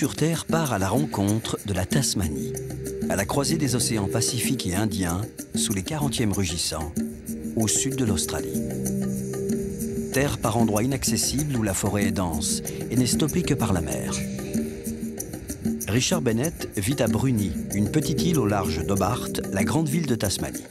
sur Terre part à la rencontre de la Tasmanie, à la croisée des océans Pacifique et Indien, sous les 40e rugissants, au sud de l'Australie. Terre par endroits inaccessibles où la forêt est dense et n'est stoppée que par la mer. Richard Bennett vit à Bruny, une petite île au large d'Hobart, la grande ville de Tasmanie.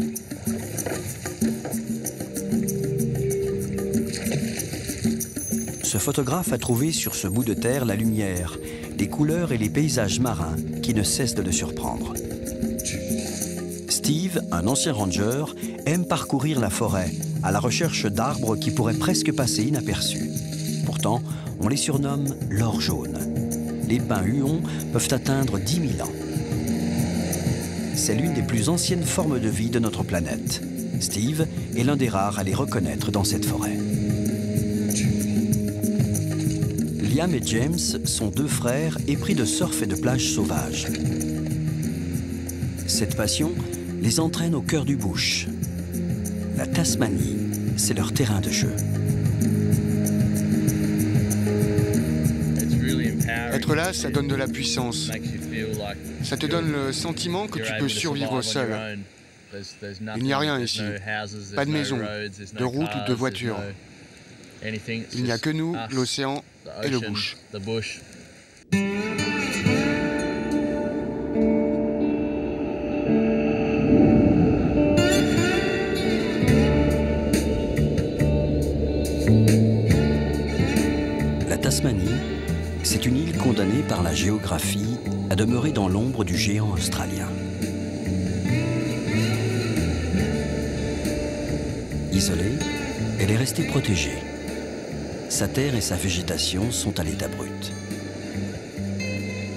Ce photographe a trouvé sur ce bout de terre la lumière, les couleurs et les paysages marins qui ne cessent de le surprendre. Steve, un ancien ranger, aime parcourir la forêt à la recherche d'arbres qui pourraient presque passer inaperçus. Pourtant, on les surnomme l'or jaune. Les pins huons peuvent atteindre 10 000 ans. C'est l'une des plus anciennes formes de vie de notre planète. Steve est l'un des rares à les reconnaître dans cette forêt. Liam et James sont deux frères épris de surf et de plages sauvages. Cette passion les entraîne au cœur du bush. La Tasmanie, c'est leur terrain de jeu. Être là, ça donne de la puissance. Ça te donne le sentiment que tu peux survivre seul. Il n'y a rien ici. Pas de maison, de route ou de voiture. Il n'y a que nous, l'océan et le bush. La Tasmanie, c'est une île condamnée par la géographie à demeurer dans l'ombre du géant australien. Isolée, elle est restée protégée. Sa terre et sa végétation sont à l'état brut.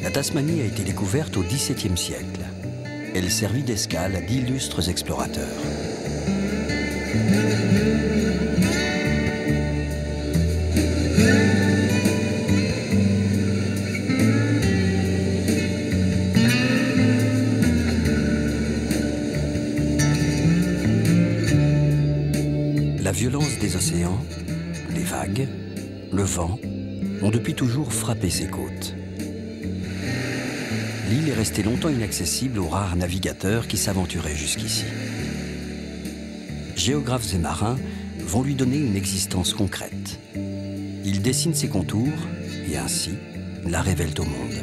La Tasmanie a été découverte au XVIIe siècle. Elle servit d'escale à d'illustres explorateurs. La violence des océans, les vagues, le vent ont depuis toujours frappé ses côtes. L'île est restée longtemps inaccessible aux rares navigateurs qui s'aventuraient jusqu'ici. Géographes et marins vont lui donner une existence concrète. Ils dessinent ses contours et ainsi la révèlent au monde.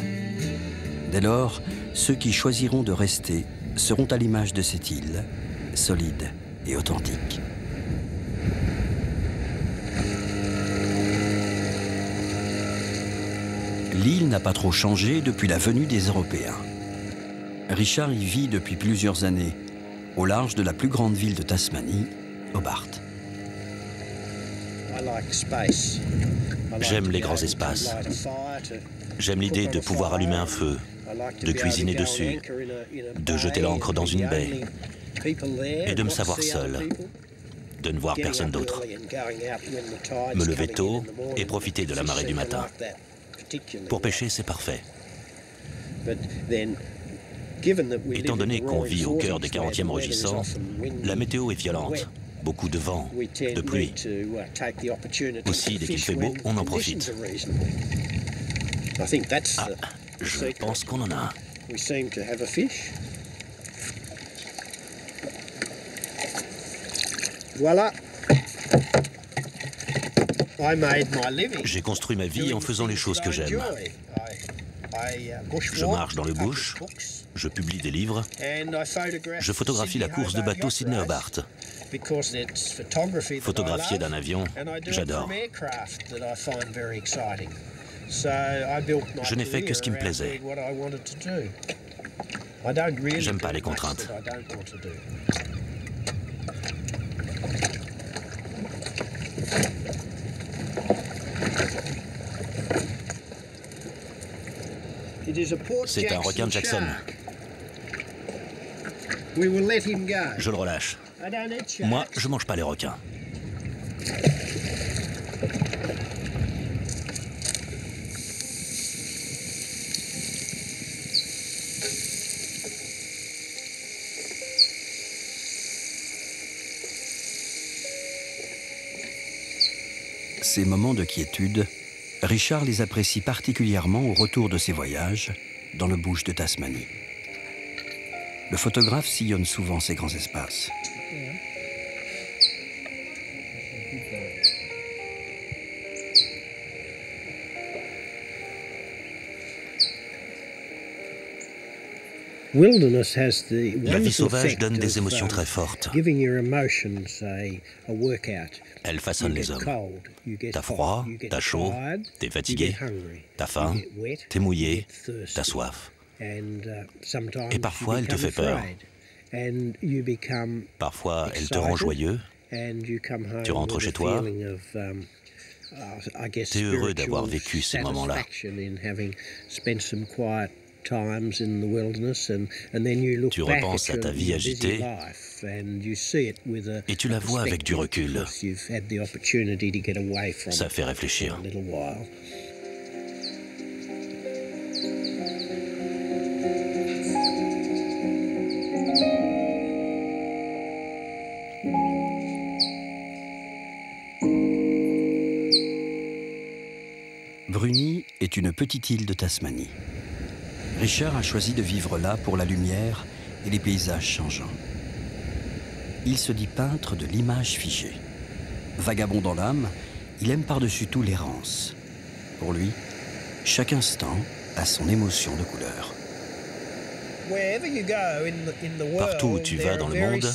Dès lors, ceux qui choisiront de rester seront à l'image de cette île, solide et authentique. L'île n'a pas trop changé depuis la venue des Européens. Richard y vit depuis plusieurs années, au large de la plus grande ville de Tasmanie, Hobart. J'aime les grands espaces. J'aime l'idée de pouvoir allumer un feu, de cuisiner dessus, de jeter l'ancre dans une baie et de me savoir seul, de ne voir personne d'autre. Me lever tôt et profiter de la marée du matin. Pour pêcher, c'est parfait. Étant donné qu'on vit au cœur des 40e rugissants, la météo est violente. Beaucoup de vent, de pluie. Aussi, dès qu'il fait beau, on en profite. Ah, je pense qu'on en a un. Voilà. J'ai construit ma vie en faisant les choses que j'aime. Je marche dans le bush, je publie des livres, je photographie la course de bateau Sydney-Hobart. Photographier d'un avion, j'adore. Je n'ai fait que ce qui me plaisait. J'aime pas les contraintes. C'est un requin de Jackson. Je le relâche. Moi, je mange pas les requins. Ces moments de quiétude Richard les apprécie particulièrement au retour de ses voyages dans le bush de Tasmanie. Le photographe sillonne souvent ces grands espaces. La vie sauvage donne des émotions très fortes. Elle façonne les hommes. T'as froid, t'as chaud, t'es fatigué, t'as faim, t'es mouillé, t'as soif. Et parfois, elle te fait peur. Parfois, elle te rend joyeux. Tu rentres chez toi. T'es heureux d'avoir vécu ces moments-là. Tu repenses à ta vie agitée et tu la vois avec du recul. Ça fait réfléchir. Bruny est une petite île de Tasmanie. Richard a choisi de vivre là pour la lumière et les paysages changeants. Il se dit peintre de l'image figée. Vagabond dans l'âme, il aime par-dessus tout l'errance. Pour lui, chaque instant a son émotion de couleur. Partout où tu vas dans le monde,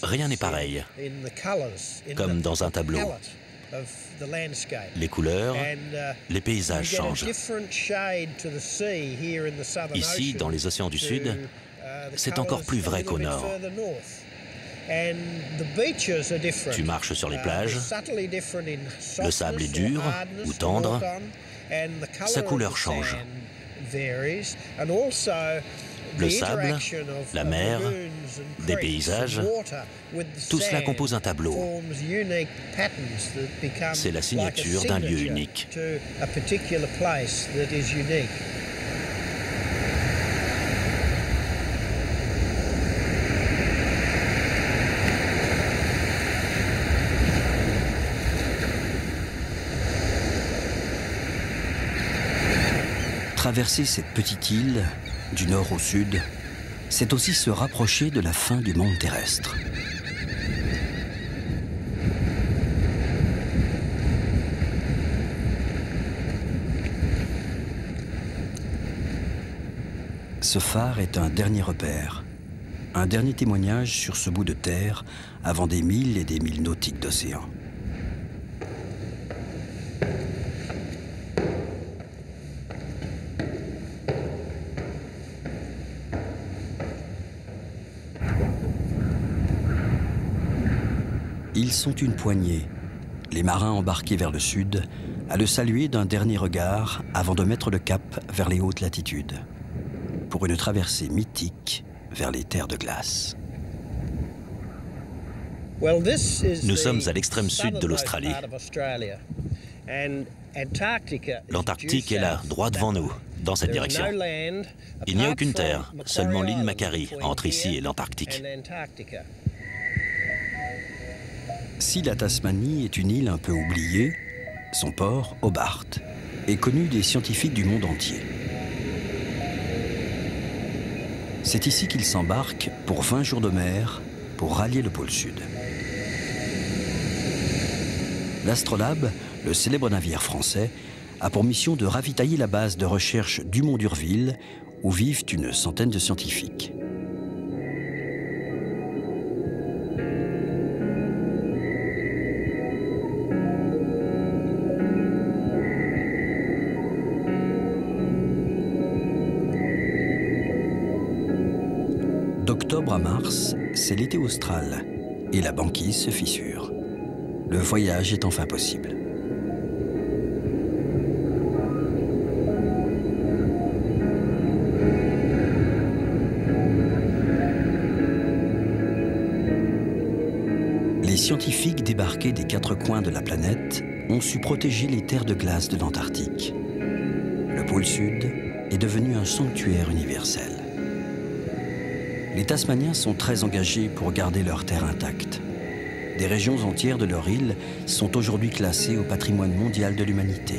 rien n'est pareil, comme dans un tableau. Les couleurs, les paysages changent. Ici, dans les océans du Sud, c'est encore plus vrai qu'au Nord. Tu marches sur les plages, le sable est dur ou tendre, sa couleur change. Le sable, la mer, des paysages, tout cela compose un tableau. C'est la signature d'un lieu unique. Traverser cette petite île, du nord au sud, c'est aussi se rapprocher de la fin du monde terrestre. Ce phare est un dernier repère, un dernier témoignage sur ce bout de terre avant des milles et des milles nautiques d'océan. Ils sont une poignée, les marins embarqués vers le sud, à le saluer d'un dernier regard avant de mettre le cap vers les hautes latitudes, pour une traversée mythique vers les terres de glace. Nous sommes à l'extrême sud de l'Australie. L'Antarctique est là, droit devant nous, dans cette direction. Il n'y a aucune terre, seulement l'île Macquarie entre ici et l'Antarctique. Si la Tasmanie est une île un peu oubliée, son port, Hobart, est connu des scientifiques du monde entier. C'est ici qu'ils s'embarquent pour 20 jours de mer pour rallier le pôle Sud. L'Astrolabe, le célèbre navire français, a pour mission de ravitailler la base de recherche du Mont d'Urville, où vivent une centaine de scientifiques. D'octobre à mars, c'est l'été austral et la banquise se fissure. Le voyage est enfin possible. Les scientifiques débarqués des 4 coins de la planète ont su protéger les terres de glace de l'Antarctique. Le pôle Sud est devenu un sanctuaire universel. Les Tasmaniens sont très engagés pour garder leurs terres intactes. Des régions entières de leur île sont aujourd'hui classées au patrimoine mondial de l'humanité.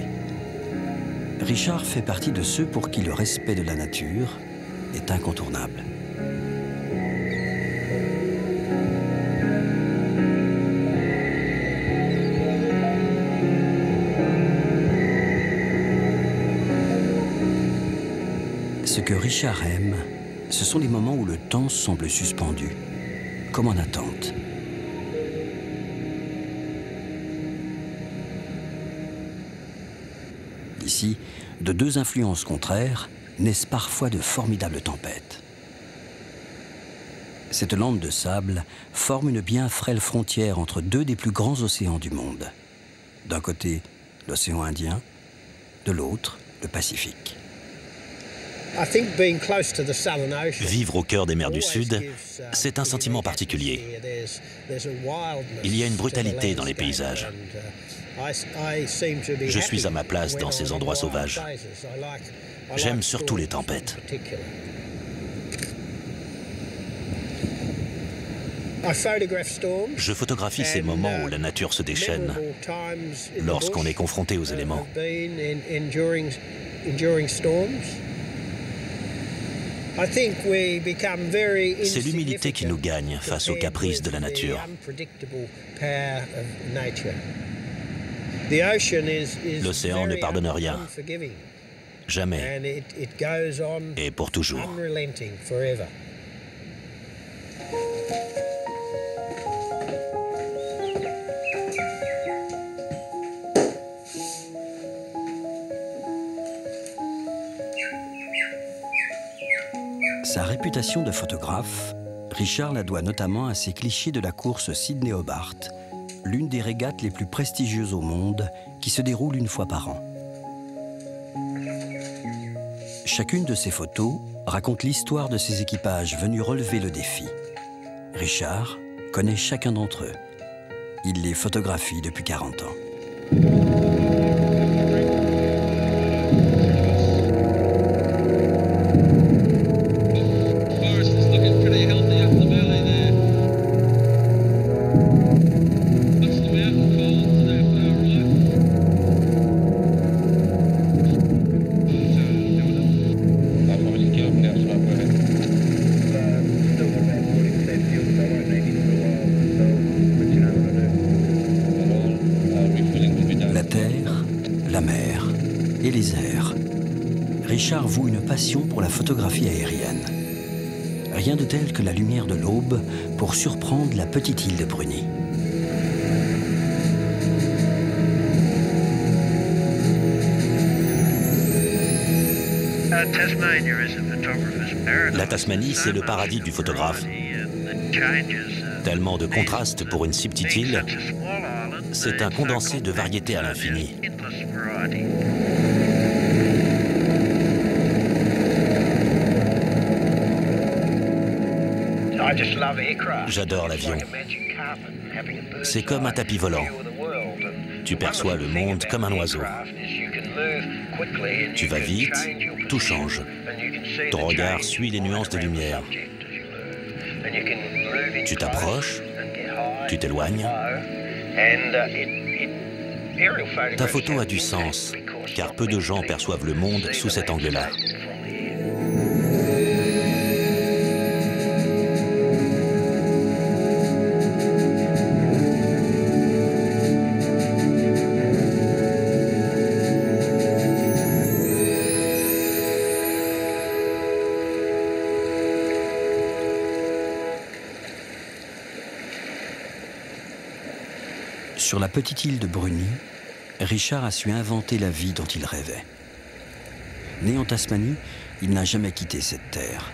Richard fait partie de ceux pour qui le respect de la nature est incontournable. Ce que Richard aime, ce sont les moments où le temps semble suspendu, comme en attente. Ici, de deux influences contraires, naissent parfois de formidables tempêtes. Cette lande de sable forme une bien frêle frontière entre deux des plus grands océans du monde. D'un côté, l'océan Indien, de l'autre, le Pacifique. Vivre au cœur des mers du Sud, c'est un sentiment particulier. Il y a une brutalité dans les paysages. Je suis à ma place dans ces endroits sauvages. J'aime surtout les tempêtes. Je photographie ces moments où la nature se déchaîne, lorsqu'on est confronté aux éléments. C'est l'humilité qui nous gagne face aux caprices de la nature. L'océan ne pardonne rien. Jamais. Et pour toujours. Sa réputation de photographe, Richard la doit notamment à ses clichés de la course Sydney-Hobart, l'une des régates les plus prestigieuses au monde qui se déroule une fois par an. Chacune de ces photos raconte l'histoire de ces équipages venus relever le défi. Richard connaît chacun d'entre eux. Il les photographie depuis 40 ans. Richard voue une passion pour la photographie aérienne. Rien de tel que la lumière de l'aube pour surprendre la petite île de Bruni. La Tasmanie, c'est le paradis du photographe. Tellement de contrastes pour une si petite île, c'est un condensé de variété à l'infini. J'adore l'avion. C'est comme un tapis volant. Tu perçois le monde comme un oiseau. Tu vas vite, tout change. Ton regard suit les nuances de lumière. Tu t'approches, tu t'éloignes. Ta photo a du sens, car peu de gens perçoivent le monde sous cet angle-là. Sur la petite île de Bruni, Richard a su inventer la vie dont il rêvait. Né en Tasmanie, il n'a jamais quitté cette terre.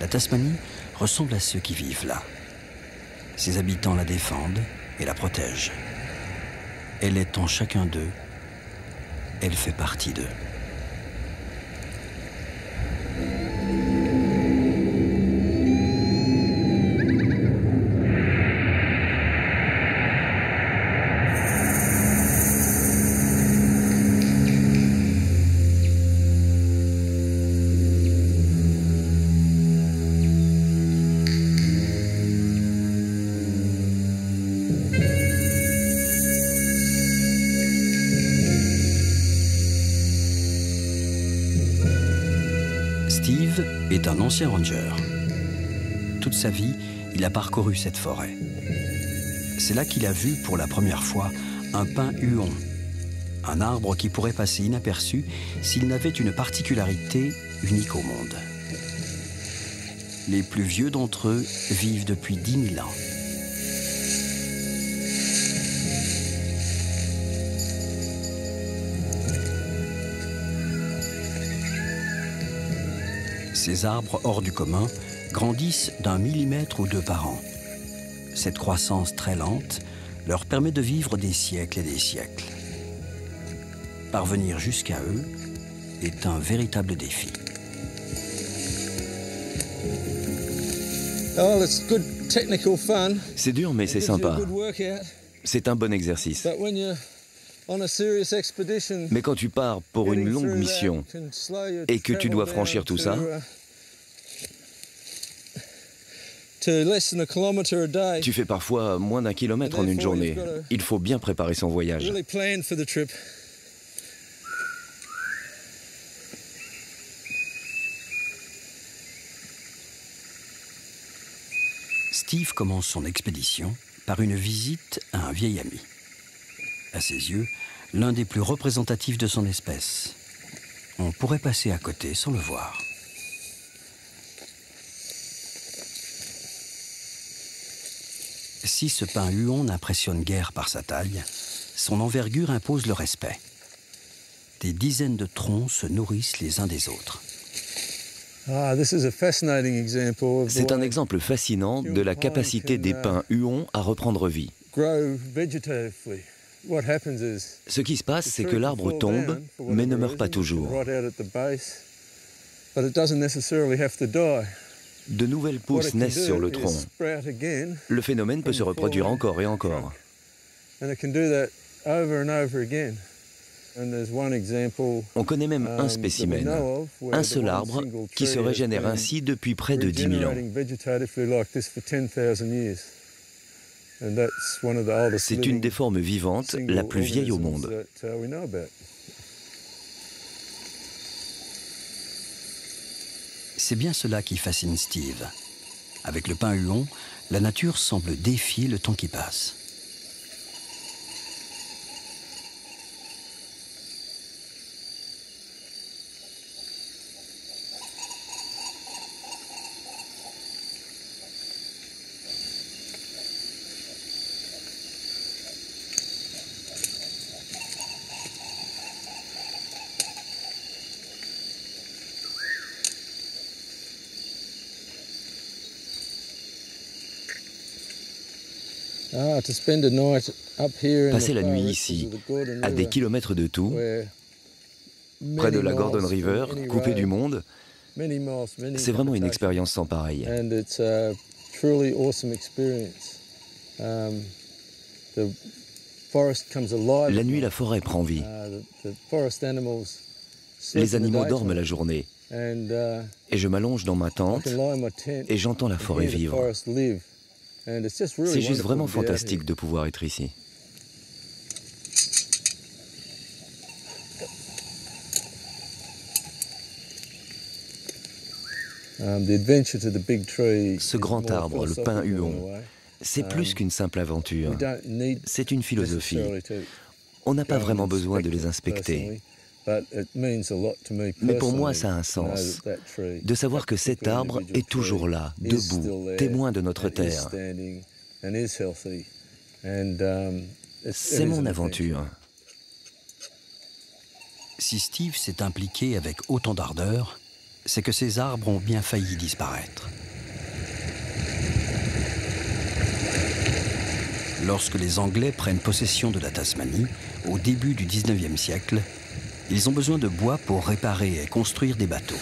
La Tasmanie ressemble à ceux qui vivent là. Ses habitants la défendent et la protègent. Elle est en chacun d'eux. Elle fait partie d'eux. Steve est un ancien ranger. Toute sa vie, il a parcouru cette forêt. C'est là qu'il a vu pour la première fois un pin huon, un arbre qui pourrait passer inaperçu s'il n'avait une particularité unique au monde. Les plus vieux d'entre eux vivent depuis 10 000 ans. Ces arbres hors du commun grandissent d'1 millimètre ou 2 par an. Cette croissance très lente leur permet de vivre des siècles et des siècles. Parvenir jusqu'à eux est un véritable défi. C'est dur, mais c'est sympa. C'est un bon exercice. Mais quand tu pars pour une longue mission et que tu dois franchir tout ça, tu fais parfois moins d'1 kilomètre en une journée. Il faut bien préparer son voyage. Steve commence son expédition par une visite à un vieil ami. À ses yeux, l'un des plus représentatifs de son espèce. On pourrait passer à côté sans le voir. Si ce pin huon n'impressionne guère par sa taille, son envergure impose le respect. Des dizaines de troncs se nourrissent les uns des autres. C'est un exemple fascinant de la capacité des pins huons à reprendre vie. Ce qui se passe, c'est que l'arbre tombe, mais ne meurt pas toujours. De nouvelles pousses naissent sur le tronc. Le phénomène peut se reproduire encore et encore. On connaît même un spécimen, un seul arbre, qui se régénère ainsi depuis près de 10 000 ans. C'est une des formes vivantes la plus vieille au monde. C'est bien cela qui fascine Steve. Avec le pin huon, la nature semble défier le temps qui passe. Passer la nuit ici, à des kilomètres de tout, près de la Gordon River, coupé du monde, c'est vraiment une expérience sans pareille. La nuit, la forêt prend vie. Les animaux dorment la journée. Et je m'allonge dans ma tente et j'entends la forêt vivre. C'est juste vraiment fantastique de pouvoir être ici. Ce grand arbre, le pin huon, c'est plus qu'une simple aventure. C'est une philosophie. On n'a pas vraiment besoin de les inspecter. Mais pour moi, ça a un sens, de savoir que cet arbre est toujours là, debout, témoin de notre terre. C'est mon aventure. Si Steve s'est impliqué avec autant d'ardeur, c'est que ces arbres ont bien failli disparaître. Lorsque les Anglais prennent possession de la Tasmanie, au début du 19e siècle, ils ont besoin de bois pour réparer et construire des bateaux.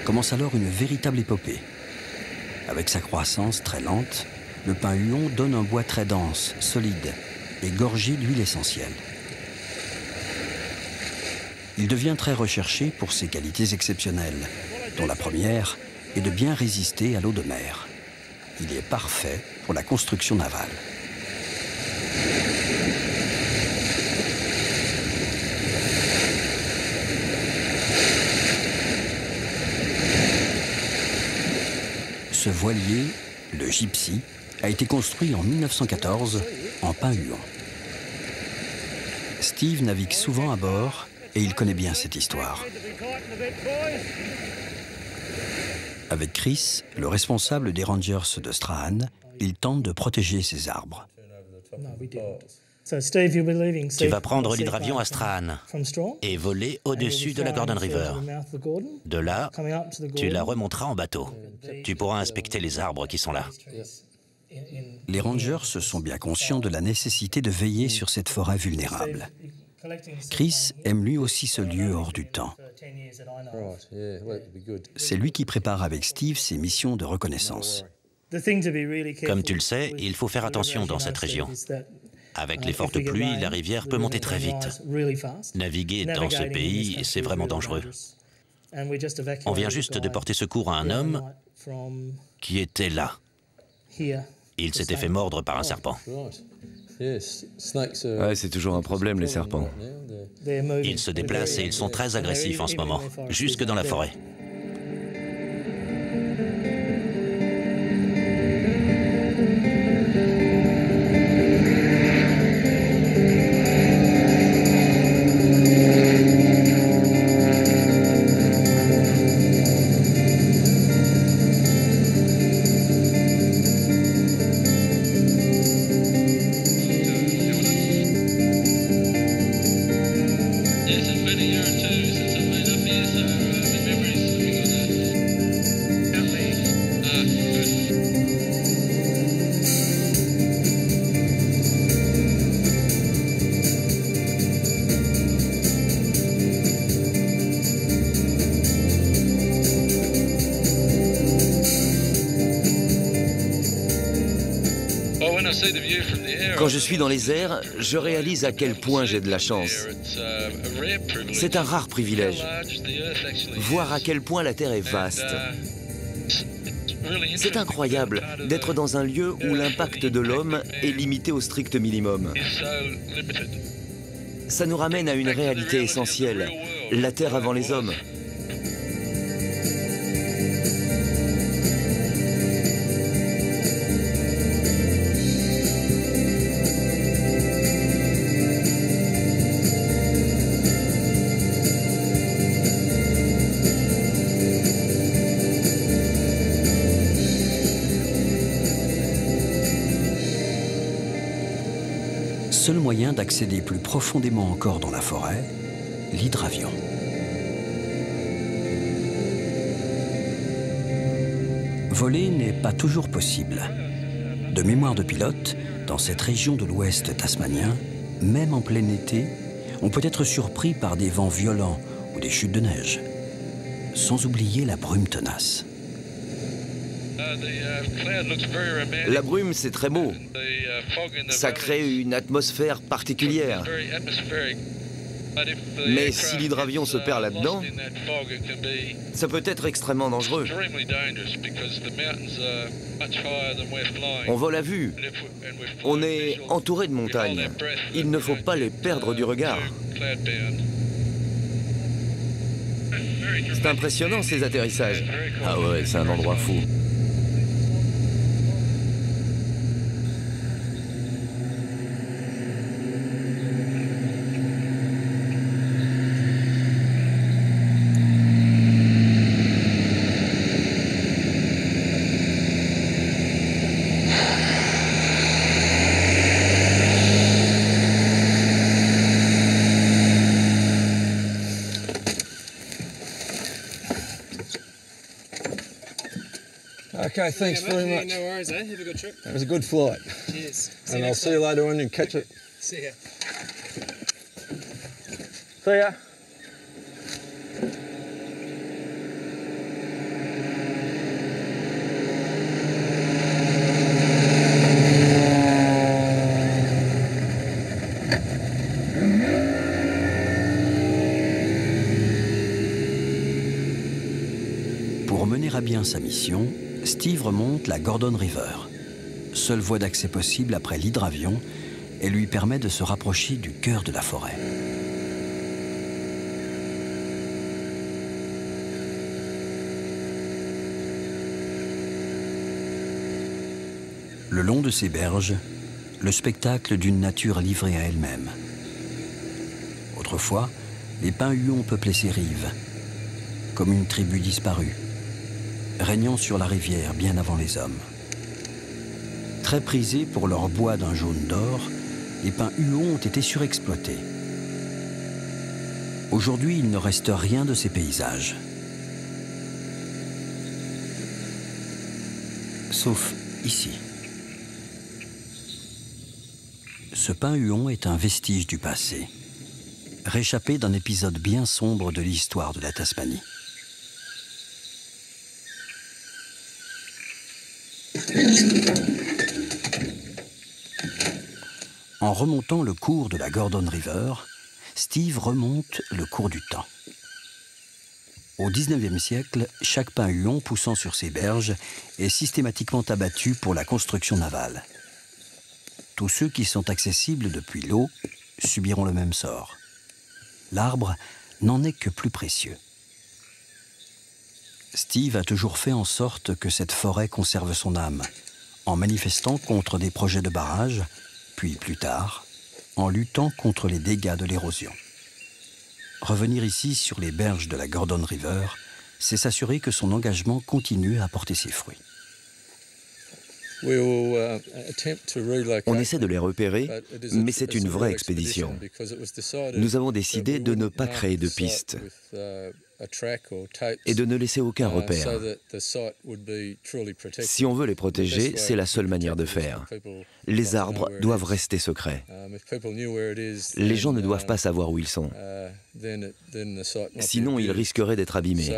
Commence alors une véritable épopée. Avec sa croissance très lente, le pin huon donne un bois très dense, solide et gorgé d'huile essentielle. Il devient très recherché pour ses qualités exceptionnelles, dont la première est de bien résister à l'eau de mer. Il est parfait pour la construction navale. Ce voilier, le Gypsy, a été construit en 1914 en pin-huon. Steve navigue souvent à bord et il connaît bien cette histoire. Avec Chris, le responsable des Rangers de Strahan, il tente de protéger ces arbres. Tu vas prendre l'hydravion à Strahan et voler au-dessus de la Gordon River. De là, tu la remonteras en bateau. Tu pourras inspecter les arbres qui sont là. Les Rangers sont bien conscients de la nécessité de veiller sur cette forêt vulnérable. Chris aime lui aussi ce lieu hors du temps. C'est lui qui prépare avec Steve ses missions de reconnaissance. Comme tu le sais, il faut faire attention dans cette région. Avec les fortes pluies, la rivière peut monter très vite. Naviguer dans ce pays, c'est vraiment dangereux. On vient juste de porter secours à un homme qui était là. Il s'était fait mordre par un serpent. Ouais, c'est toujours un problème, les serpents. Ils se déplacent et ils sont très agressifs en ce moment, jusque dans la forêt. Quand je suis dans les airs, je réalise à quel point j'ai de la chance. C'est un rare privilège. Voir à quel point la Terre est vaste. C'est incroyable d'être dans un lieu où l'impact de l'homme est limité au strict minimum. Ça nous ramène à une réalité essentielle, la Terre avant les hommes. Seul moyen d'accéder plus profondément encore dans la forêt, l'hydravion. Voler n'est pas toujours possible. De mémoire de pilote, dans cette région de l'ouest tasmanien, même en plein été, on peut être surpris par des vents violents ou des chutes de neige. Sans oublier la brume tenace. La brume, c'est très beau. Ça crée une atmosphère particulière. Mais si l'hydravion se perd là-dedans, ça peut être extrêmement dangereux. On vole à vue. On est entouré de montagnes. Il ne faut pas les perdre du regard. C'est impressionnant ces atterrissages. Ah ouais, c'est un endroit fou. Okay, thanks very much. No worries, eh? Have a good trip. That was a good flight. Cheers. And I'll see you later on and catch it. See ya. See ya. Pour mener à bien sa mission, Steve remonte la Gordon River. Seule voie d'accès possible après l'hydravion, et lui permet de se rapprocher du cœur de la forêt. Le long de ces berges, le spectacle d'une nature livrée à elle-même. Autrefois, les pins-huons peuplaient ces rives, comme une tribu disparue, régnant sur la rivière bien avant les hommes. Très prisés pour leur bois d'un jaune d'or, les pins-huons ont été surexploités. Aujourd'hui, il ne reste rien de ces paysages. Sauf ici. Ce pin-huon est un vestige du passé, réchappé d'un épisode bien sombre de l'histoire de la Tasmanie. En remontant le cours de la Gordon River, Steve remonte le cours du temps. Au XIXe siècle, chaque pin-huon poussant sur ses berges est systématiquement abattu pour la construction navale. Tous ceux qui sont accessibles depuis l'eau subiront le même sort. L'arbre n'en est que plus précieux. Steve a toujours fait en sorte que cette forêt conserve son âme, en manifestant contre des projets de barrage, puis plus tard, en luttant contre les dégâts de l'érosion. Revenir ici sur les berges de la Gordon River, c'est s'assurer que son engagement continue à porter ses fruits. On essaie de les repérer, mais c'est une vraie expédition. Nous avons décidé de ne pas créer de pistes et de ne laisser aucun repère. Si on veut les protéger, c'est la seule manière de faire. Les arbres doivent rester secrets. Les gens ne doivent pas savoir où ils sont. Sinon, ils risqueraient d'être abîmés.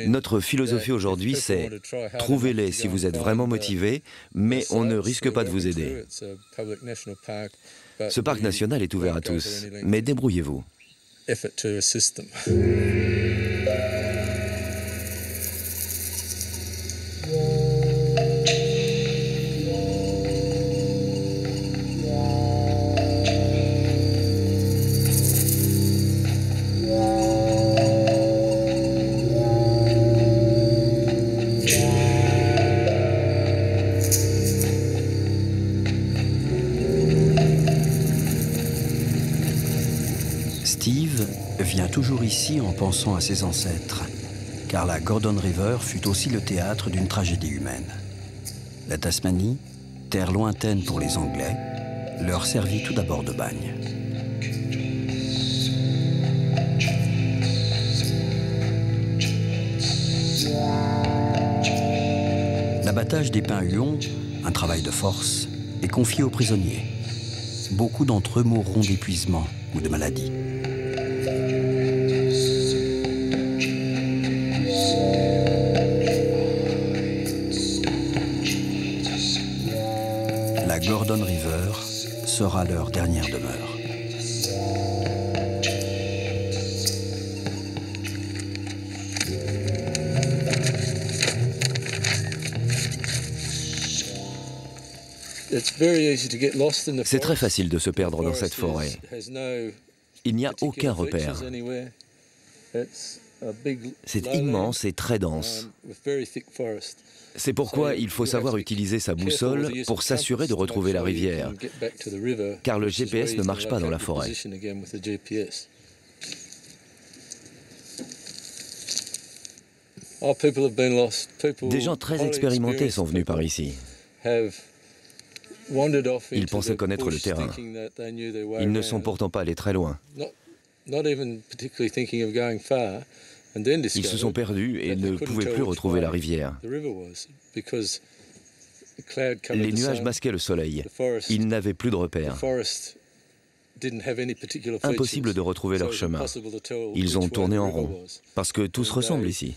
Notre philosophie aujourd'hui, c'est « trouvez-les si vous êtes vraiment motivés, mais on ne risque pas de vous aider ». Ce parc national est ouvert à tous, mais débrouillez-vous. Steve vient toujours ici en pensant à ses ancêtres, car la Gordon River fut aussi le théâtre d'une tragédie humaine. La Tasmanie, terre lointaine pour les Anglais, leur servit tout d'abord de bagne. L'abattage des pins-huons, un travail de force, est confié aux prisonniers. Beaucoup d'entre eux mourront d'épuisement ou de maladie. La Gordon River sera leur dernière demeure. C'est très facile de se perdre dans cette forêt. Il n'y a aucun repère. C'est immense et très dense. C'est pourquoi il faut savoir utiliser sa boussole pour s'assurer de retrouver la rivière, car le GPS ne marche pas dans la forêt. Des gens très expérimentés sont venus par ici. Ils pensaient connaître le terrain. Ils ne sont pourtant pas allés très loin. Ils se sont perdus et ne pouvaient plus retrouver la rivière. Les nuages masquaient le soleil. Ils n'avaient plus de repères. Impossible de retrouver leur chemin. Ils ont tourné en rond, parce que tout se ressemble ici.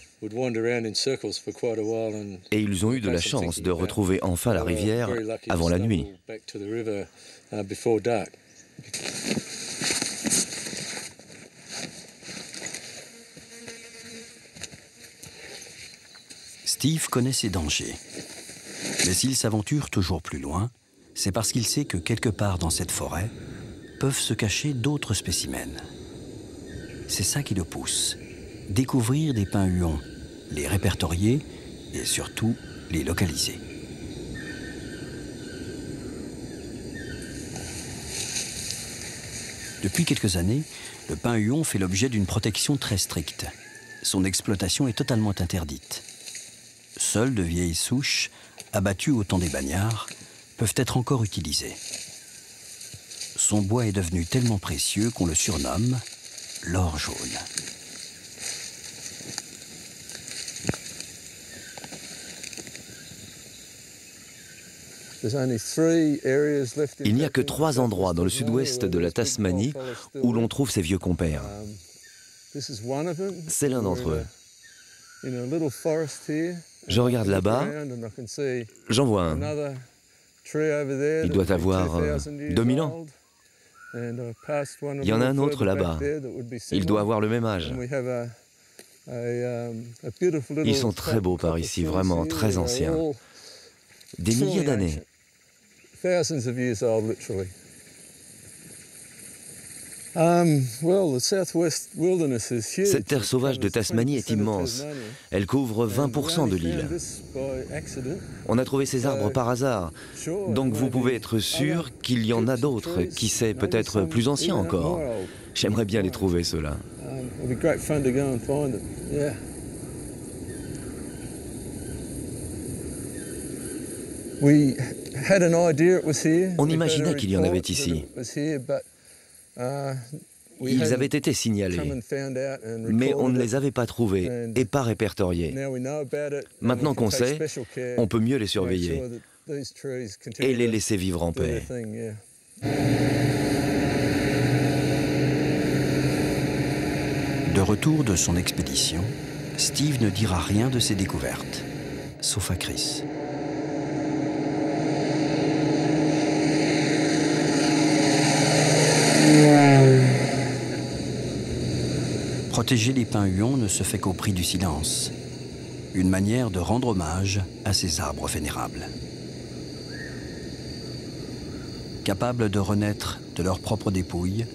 Et ils ont eu de la chance de retrouver enfin la rivière avant la nuit. Steve connaît ses dangers. Mais s'il s'aventure toujours plus loin, c'est parce qu'il sait que quelque part dans cette forêt peuvent se cacher d'autres spécimens. C'est ça qui le pousse. Découvrir des pins-huons, les répertorier et surtout les localiser. Depuis quelques années, le pin-huon fait l'objet d'une protection très stricte. Son exploitation est totalement interdite. Seules de vieilles souches, abattues au temps des bagnards, peuvent être encore utilisées. Son bois est devenu tellement précieux qu'on le surnomme l'or jaune. Il n'y a que 3 endroits dans le sud-ouest de la Tasmanie où l'on trouve ces vieux compères. C'est l'un d'entre eux. Je regarde là-bas, j'en vois un. Il doit avoir 2000 ans. Il y en a un autre là-bas. Il doit avoir le même âge. Ils sont très beaux par ici, vraiment très anciens. Des milliers d'années. Cette terre sauvage de Tasmanie est immense. Elle couvre 20% de l'île. On a trouvé ces arbres par hasard, donc vous pouvez être sûr qu'il y en a d'autres, qui sait, peut-être plus anciens encore. J'aimerais bien les trouver, ceux-là. On imaginait qu'il y en avait ici. Ils avaient été signalés, mais on ne les avait pas trouvés et pas répertoriés. Maintenant qu'on sait, on peut mieux les surveiller et les laisser vivre en paix. De retour de son expédition, Steve ne dira rien de ses découvertes, sauf à Chris. Protéger les pin-huons ne se fait qu'au prix du silence. Une manière de rendre hommage à ces arbres vénérables. Capables de renaître de leur propre dépouille,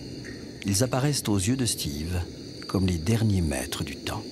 ils apparaissent aux yeux de Steve comme les derniers maîtres du temps.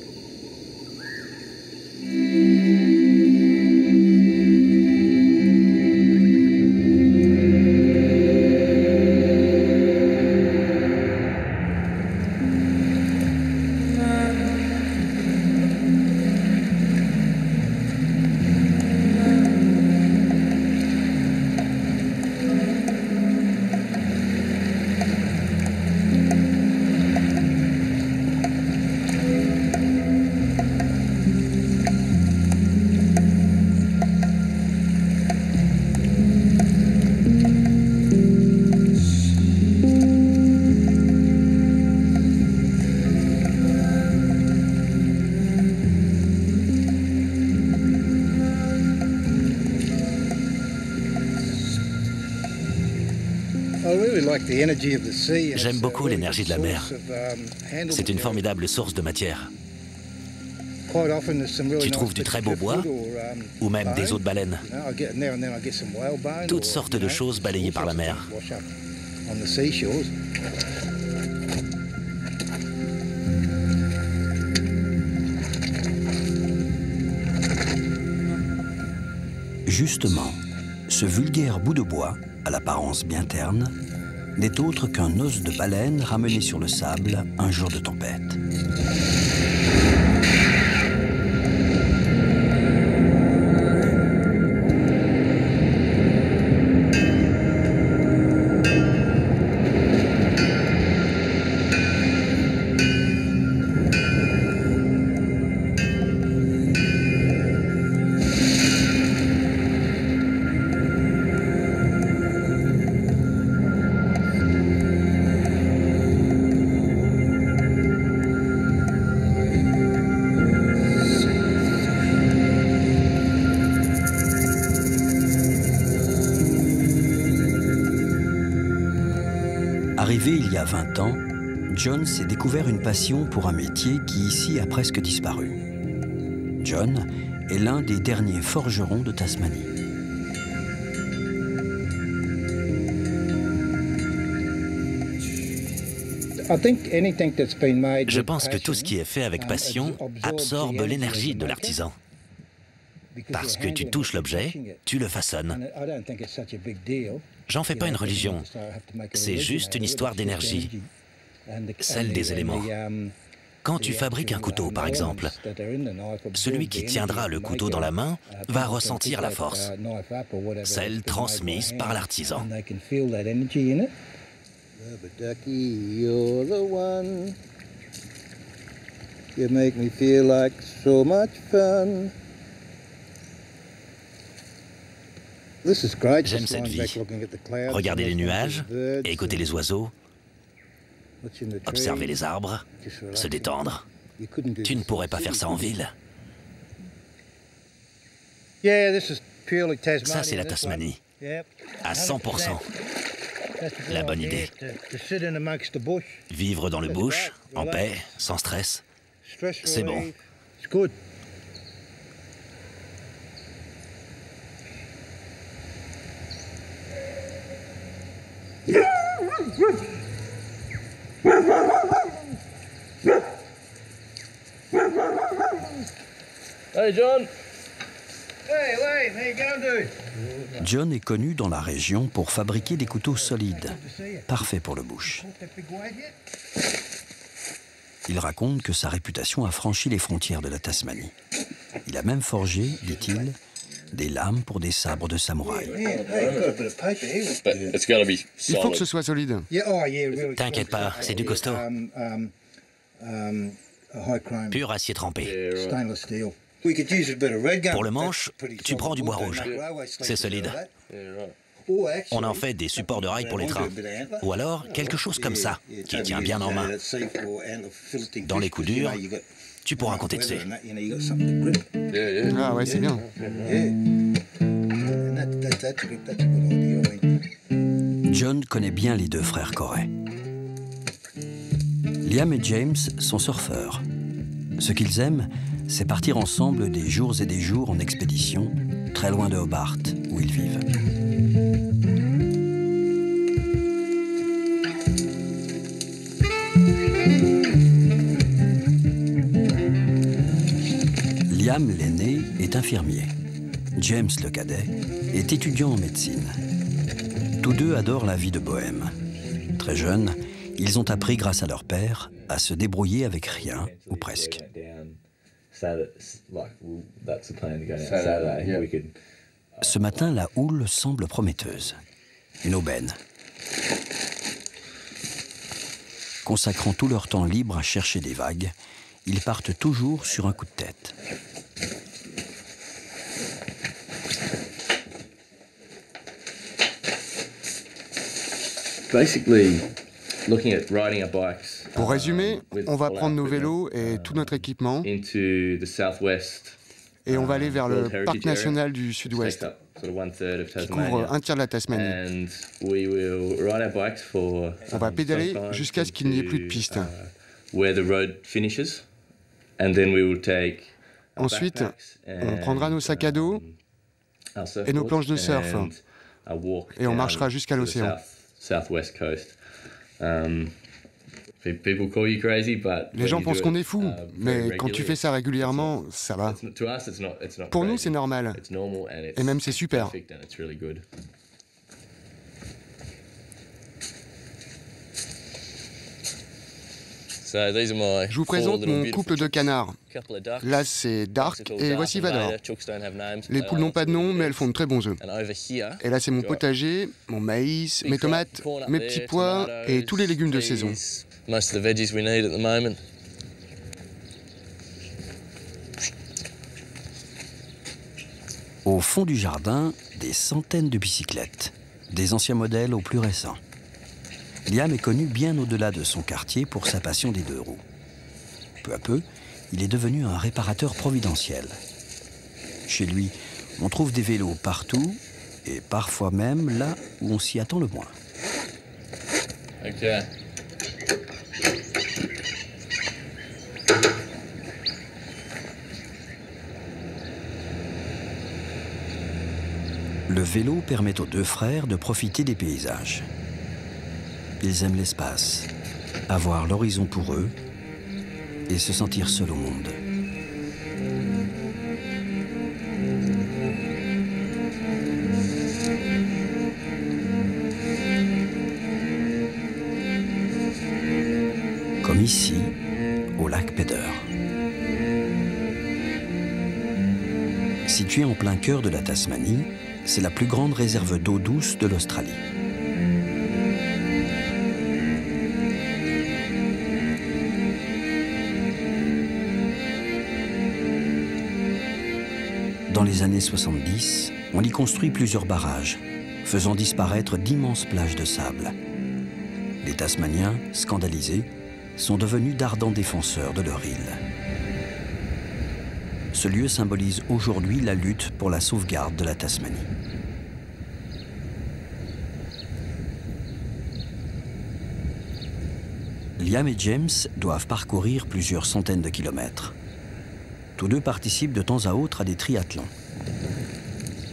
J'aime beaucoup l'énergie de la mer. C'est une formidable source de matière. Tu trouves du très beau bois ou même des os de baleine. Toutes sortes de choses balayées par la mer. Justement, ce vulgaire bout de bois, à l'apparence bien terne, n'est autre qu'un os de baleine ramené sur le sable un jour de tempête. Arrivé il y a 20 ans, John s'est découvert une passion pour un métier qui ici a presque disparu. John est l'un des derniers forgerons de Tasmanie. Je pense que tout ce qui est fait avec passion absorbe l'énergie de l'artisan. Parce que tu touches l'objet, tu le façonnes. J'en fais pas une religion. C'est juste une histoire d'énergie, celle des éléments. Quand tu fabriques un couteau, par exemple, celui qui tiendra le couteau dans la main va ressentir la force, celle transmise par l'artisan. J'aime cette vie. Regarder les nuages, écouter les oiseaux, observer les arbres, se détendre. Tu ne pourrais pas faire ça en ville. Ça, c'est la Tasmanie. À 100%. La bonne idée. Vivre dans le bush, en paix, sans stress. C'est bon. Hey, John. John est connu dans la région pour fabriquer des couteaux solides, parfaits pour le bush. Il raconte que sa réputation a franchi les frontières de la Tasmanie. Il a même forgé, dit-il, des lames pour des sabres de samouraï. Il faut que ce soit solide. T'inquiète pas, c'est du costaud. Pur acier trempé. Pour le manche, tu prends du bois rouge. C'est solide. On en fait des supports de rail pour les trains. Ou alors quelque chose comme ça, qui tient bien en main. Dans les coups durs, tu pourras compter dessus. Ah ouais, c'est bien. John connaît bien les deux frères Corey. Liam et James sont surfeurs. Ce qu'ils aiment, c'est partir ensemble des jours et des jours en expédition, très loin de Hobart, où ils vivent. Liam, l'aîné, est infirmier. James, le cadet, est étudiant en médecine. Tous deux adorent la vie de bohème. Très jeunes, ils ont appris grâce à leur père à se débrouiller avec rien, ou presque. Ce matin, la houle semble prometteuse. Une aubaine. Consacrant tout leur temps libre à chercher des vagues, ils partent toujours sur un coup de tête. Pour résumer, on va prendre nos vélos et tout notre équipement et on va aller vers le parc national du Sud-Ouest, qui couvre un tiers de la Tasmanie. On va pédaler jusqu'à ce qu'il n'y ait plus de piste. Ensuite, on prendra nos sacs à dos et nos planches de surf et on marchera jusqu'à l'océan. Les gens pensent qu'on est fou, mais quand tu fais ça régulièrement, ça va. Pour nous, c'est normal. Et même, c'est super. Je vous présente mon couple de canards. Là, c'est Dark et voici Vador. Les poules n'ont pas de nom, mais elles font de très bons œufs. Et là, c'est mon potager, mon maïs, mes tomates, mes petits pois et tous les légumes de saison. Au fond du jardin, des centaines de bicyclettes, des anciens modèles aux plus récents. Liam est connu bien au-delà de son quartier pour sa passion des deux roues. Peu à peu, il est devenu un réparateur providentiel. Chez lui, on trouve des vélos partout et parfois même là où on s'y attend le moins. Okay. Le vélo permet aux deux frères de profiter des paysages. Ils aiment l'espace, avoir l'horizon pour eux et se sentir seuls au monde. sommes ici, au lac Pedder. Situé en plein cœur de la Tasmanie, c'est la plus grande réserve d'eau douce de l'Australie. Dans les années 70, on y construit plusieurs barrages, faisant disparaître d'immenses plages de sable. Les Tasmaniens, scandalisés, sont devenus d'ardents défenseurs de leur île. Ce lieu symbolise aujourd'hui la lutte pour la sauvegarde de la Tasmanie. Liam et James doivent parcourir plusieurs centaines de kilomètres. Tous deux participent de temps à autre à des triathlons.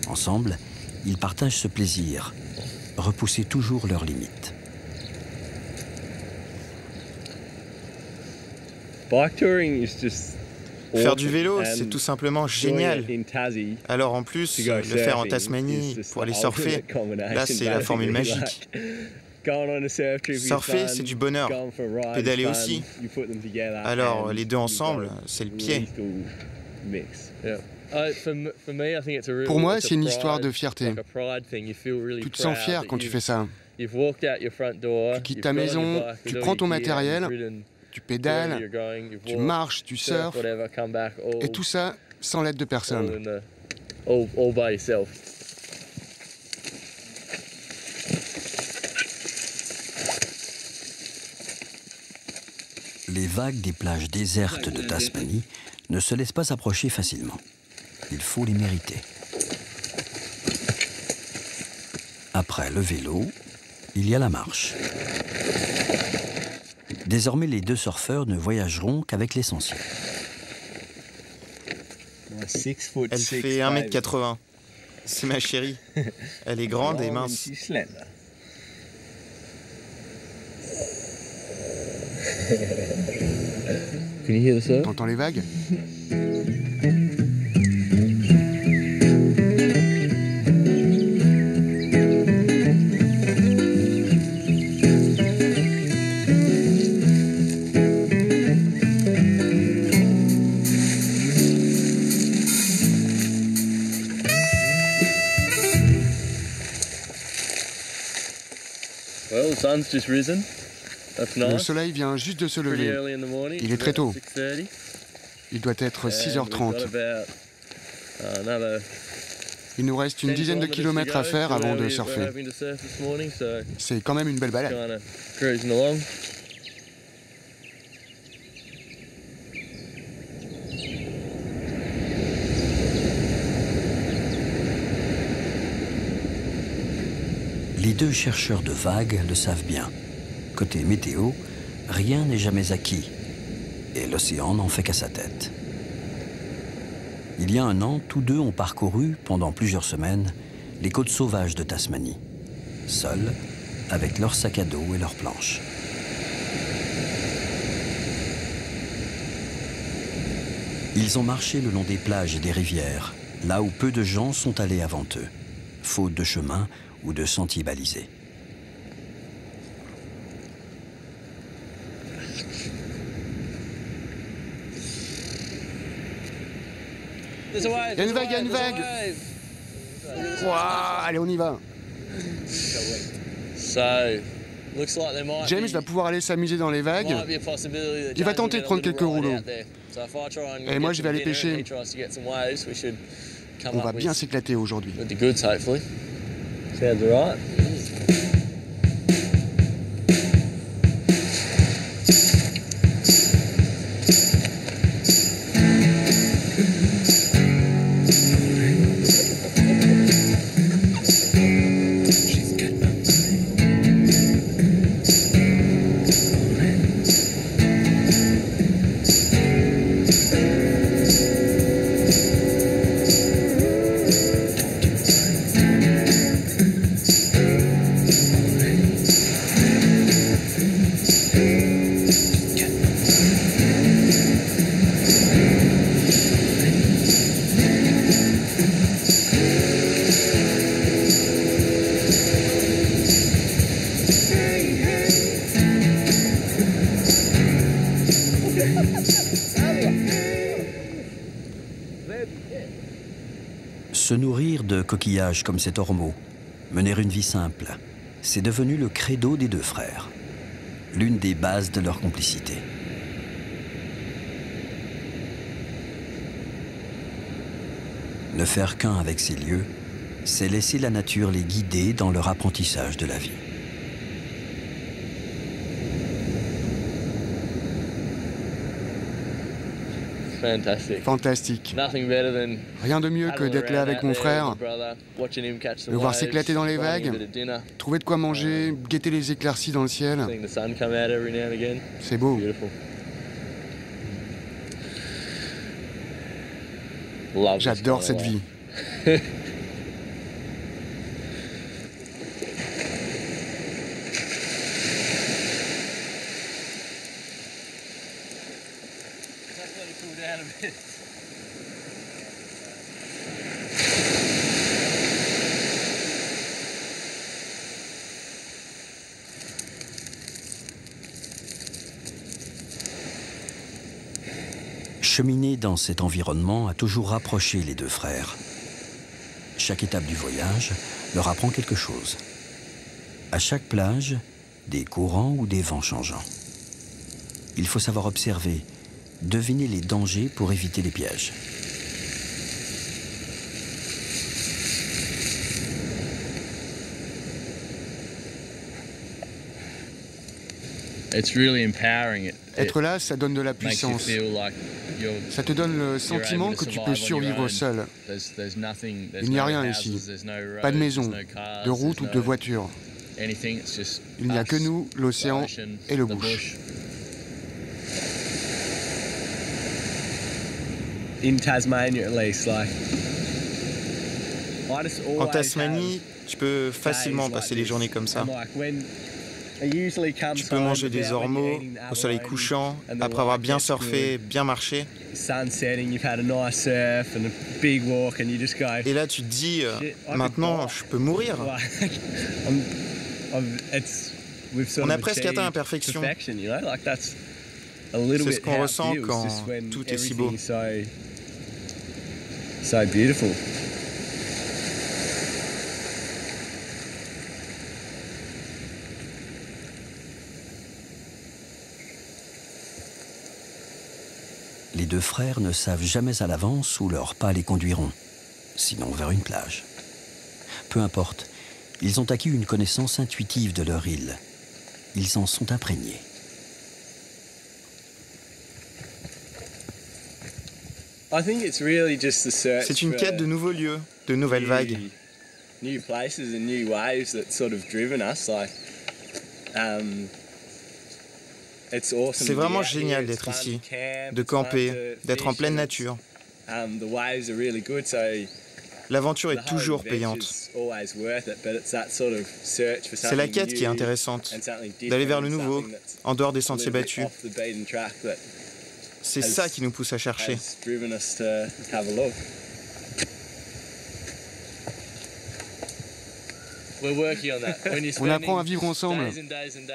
Ensemble, ils partagent ce plaisir, repousser toujours leurs limites. Faire du vélo, c'est tout simplement génial. Alors en plus, le faire en Tasmanie pour aller surfer, là c'est la formule magique. Surfer, c'est du bonheur. Pédaler aussi. Alors les deux ensemble, c'est le pied. Pour moi, c'est une histoire de fierté. Tu te sens fier quand tu fais ça. Tu quittes ta maison, tu prends ton matériel, tu pédales, tu marches, tu surfes, et tout ça sans l'aide de personne. Les vagues des plages désertes de Tasmanie ne se laissent pas approcher facilement. Il faut les mériter. Après le vélo, il y a la marche. Désormais, les deux surfeurs ne voyageront qu'avec l'essentiel. Elle fait 1,80 m. C'est ma chérie. Elle est grande et mince. T'entends les vagues? Le soleil vient juste de se lever. Il est très tôt. Il doit être 6h30. Il nous reste une dizaine de kilomètres à faire avant de surfer. C'est quand même une belle balade. Les deux chercheurs de vagues le savent bien. Côté météo, rien n'est jamais acquis. Et l'océan n'en fait qu'à sa tête. Il y a un an, tous deux ont parcouru, pendant plusieurs semaines, les côtes sauvages de Tasmanie. Seuls, avec leurs sacs à dos et leurs planches. Ils ont marché le long des plages et des rivières, là où peu de gens sont allés avant eux, faute de chemin ou de sentiers balisés. Il y a une vague, il y a une vague. Wow, allez, on y va. James va pouvoir aller s'amuser dans les vagues. Il va tenter de prendre quelques rouleaux. Et moi, je vais aller pêcher. On va bien s'éclater aujourd'hui. de coquillages comme cet ormeau, mener une vie simple, c'est devenu le credo des deux frères, l'une des bases de leur complicité. Ne faire qu'un avec ces lieux, c'est laisser la nature les guider dans leur apprentissage de la vie. Fantastique. Rien de mieux que d'être là avec mon frère, de voir s'éclater dans les vagues, trouver de quoi manger, guetter les éclaircies dans le ciel. C'est beau. J'adore cette vie. Cheminer dans cet environnement a toujours rapproché les deux frères. Chaque étape du voyage leur apprend quelque chose. À chaque plage, des courants ou des vents changeants. Il faut savoir observer, deviner les dangers pour éviter les pièges. Être là, ça donne de la puissance. Ça te donne le sentiment que tu peux survivre seul. Il n'y a rien ici. Pas de maison, de route ou de voiture. Il n'y a que nous, l'océan et le bush. En Tasmanie, tu peux facilement passer les journées comme ça. Tu peux manger des ormeaux au soleil couchant, après avoir bien surfé, bien marché. Et là, tu te dis, maintenant, je peux mourir. On a presque atteint la perfection. C'est ce qu'on ressent quand tout est si beau. Les deux frères ne savent jamais à l'avance où leurs pas les conduiront, sinon vers une plage. Peu importe, ils ont acquis une connaissance intuitive de leur île. Ils en sont imprégnés. C'est une quête de nouveaux lieux, de nouvelles vagues. C'est vraiment génial d'être ici, de camper, d'être en pleine nature. L'aventure est toujours payante. C'est la quête qui est intéressante, d'aller vers le nouveau, en dehors des sentiers battus. C'est ça qui nous pousse à chercher. On apprend à vivre ensemble.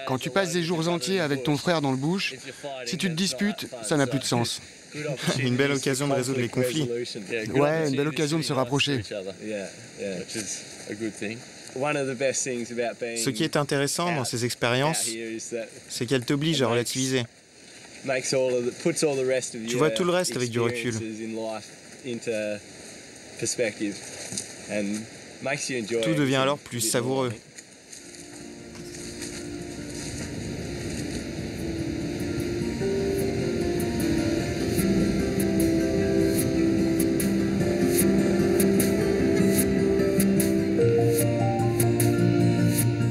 Quand tu passes des jours entiers avec ton frère dans le bush, si tu te disputes, ça n'a plus de sens. Une belle occasion de résoudre les conflits. Ouais, une belle occasion de se rapprocher. Ce qui est intéressant dans ces expériences, c'est qu'elles t'obligent à relativiser. Tu vois tout le reste avec du recul. Tout devient alors plus savoureux.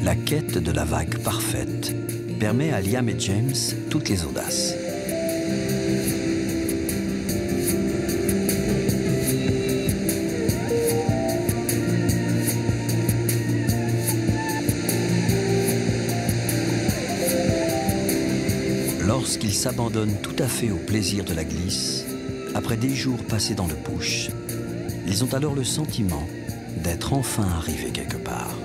La quête de la vague parfaite permet à Liam et James toutes les audaces. Lorsqu'ils s'abandonnent tout à fait au plaisir de la glisse, après des jours passés dans le bush, ils ont alors le sentiment d'être enfin arrivés quelque part.